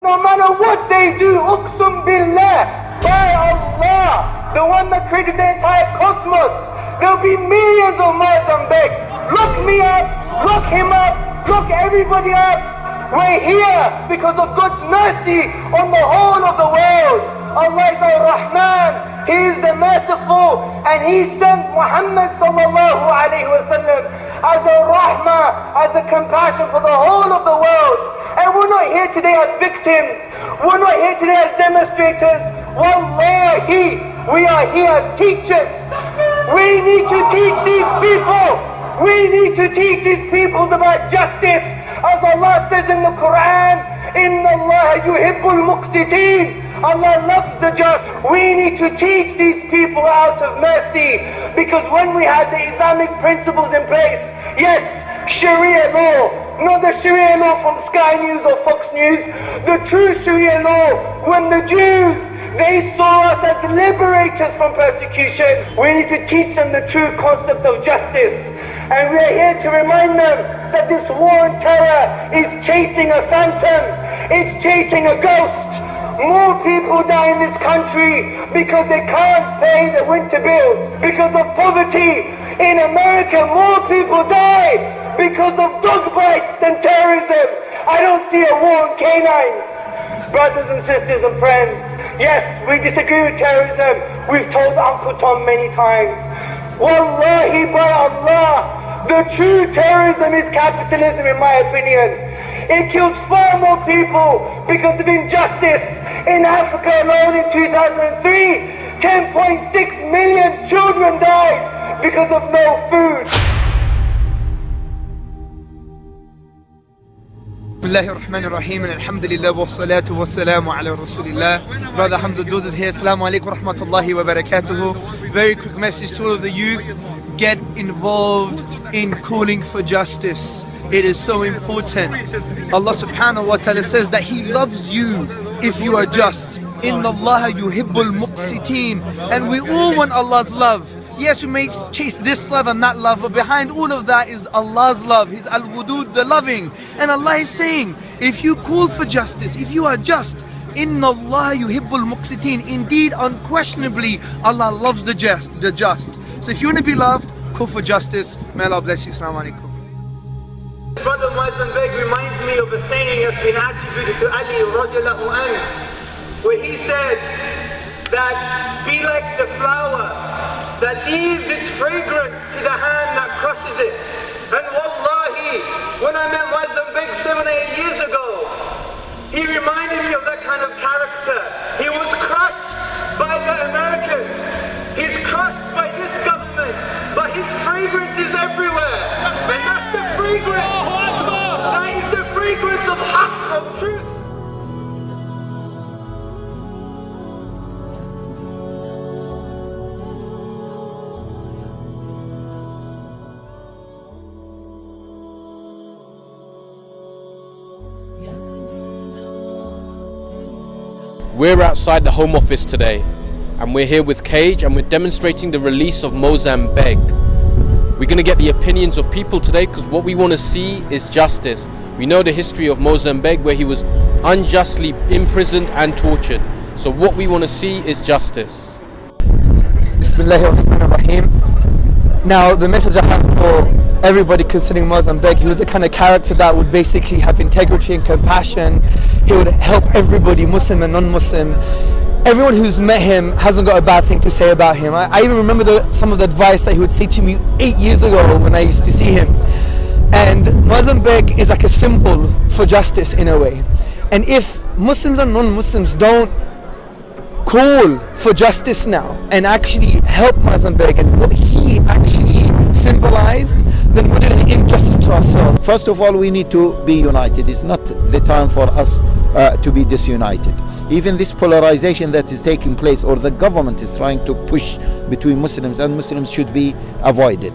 No matter what they do, uqsum billah, by Allah, the one that created the entire cosmos, there'll be millions of Mozambiques. Look me up, look him up, look everybody up. We're here because of God's mercy on the whole of the world. Allah is Ar-Rahman, He is the merciful, and He sent Muhammad sallallahu alayhi wa sallam as a rahmah, as a compassion for the whole of the world. And we're not here today as victims, we're not here today as demonstrators. Wallahi, we are here as teachers. We need to teach these people, we need to teach these people about justice. As Allah says in the Quran, Inna Allah yuhibbul muqsiteen, Allah loves the just. We need to teach these people out of mercy, because when we had the Islamic principles in place, yes, Sharia law, not the Sharia law from Sky News or Fox News, the true Sharia law, when the Jews, they saw us as liberators from persecution. We need to teach them the true concept of justice. And we are here to remind them that this war on terror is chasing a phantom, it's chasing a ghost. More people die in this country because they can't pay the winter bills, because of poverty. In America, more people die because of dog bites than terrorism. I don't see a war on canines. Brothers and sisters and friends, yes, we disagree with terrorism. We've told Uncle Tom many times. Wallahi, by Allah, the true terrorism is capitalism, in my opinion. It kills far more people because of injustice. In Africa alone in 2003, 10.6 million children died because of no food. Bismillahirrahmanirrahim, and alhamdulillah wa salatu wa salamu ala rasulillah. Brother Hamza Dawes is here. Assalamu alaikum wa rahmatullahi wa barakatuhu. Very quick message to all of the youth: get involved in calling for justice. It is so important. Allah subhanahu wa ta'ala says that He loves you if you are just. Inna Allah yuhibbul muqsiteen. And we all want Allah's love. Yes, we may chase this love and that love, but behind all of that is Allah's love. He's al-wudud, the loving. And Allah is saying, if you call for justice, if you are just, Inna Allah yuhibbul muqsiteen. Indeed, unquestionably, Allah loves the just. So if you want to be loved, call for justice. May Allah bless you. Assalamu alaikum. Brother Muazzam Beg reminds me of a saying that's been attributed to Ali radiallahu anhu, where he said that be like the flower that leaves its fragrance to the hand that crushes it. And wallahi, when I met Muazzam Beg 7 or 8 years ago, he reminded me of that kind of character. He was crushed by the Americans, he's crushed by this government, but his fragrance is everywhere. And that's the fragrance, that is the fragrance of haqq, of truth. We're outside the Home Office today, and we're here with Cage, and we're demonstrating the release of Moazzam Beg. We're going to get the opinions of people today, because what we want to see is justice. We know the history of Moazzam Beg, where he was unjustly imprisoned and tortured. So what we want to see is justice. Bismillahirrahmanirrahim. Now, the message I have for everybody concerning Moazzam Beg, he was the kind of character that would basically have integrity and compassion. He would help everybody, Muslim and non-Muslim. Everyone who's met him hasn't got a bad thing to say about him. I even remember some of the advice that he would say to me 8 years ago when I used to see him. And Moazzam Beg is like a symbol for justice in a way. And if Muslims and non-Muslims don't call for justice now and actually help Moazzam Beg and what he actually symbolized, then we're doing injustice to ourselves. First of all, we need to be united. It's not the time for us to be disunited. Even this polarization that is taking place, or the government is trying to push between Muslims and Muslims, should be avoided.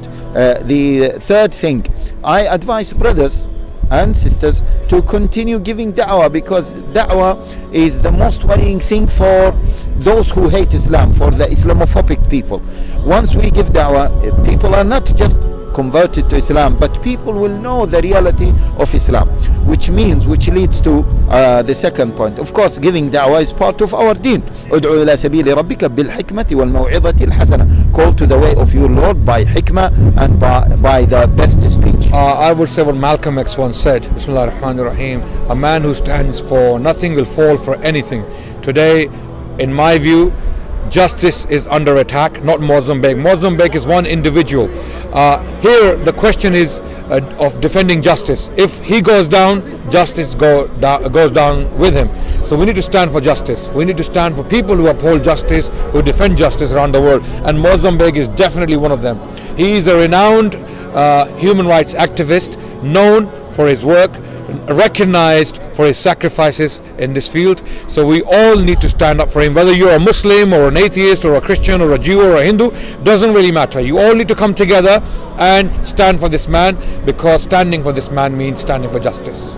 The third thing, I advise brothers and sisters to continue giving da'wah, because da'wah is the most worrying thing for those who hate Islam, for the Islamophobic people. Once we give da'wah, people are not just converted to Islam, but people will know the reality of Islam, which leads to the second point. Of course, giving da'wah is part of our deen. ادعو إلى سبيل ربك بالحكمة والموعظة الحسنة. Call to the way of your Lord by hikmah and by the best speech. I would say what Malcolm X once said, Bismillah ar-Rahman ar-Rahim, a man who stands for nothing will fall for anything. Today, in my view, justice is under attack, not Mozambique. Mozambique is one individual. Here, the question is of defending justice. If he goes down, justice goes down with him. So we need to stand for justice. We need to stand for people who uphold justice, who defend justice around the world. And Mozambique is definitely one of them. He is a renowned human rights activist, known for his work, recognized for his sacrifices in this field. So we all need to stand up for him. Whether you're a Muslim or an atheist or a Christian or a Jew or a Hindu, doesn't really matter. You all need to come together and stand for this man, because standing for this man means standing for justice.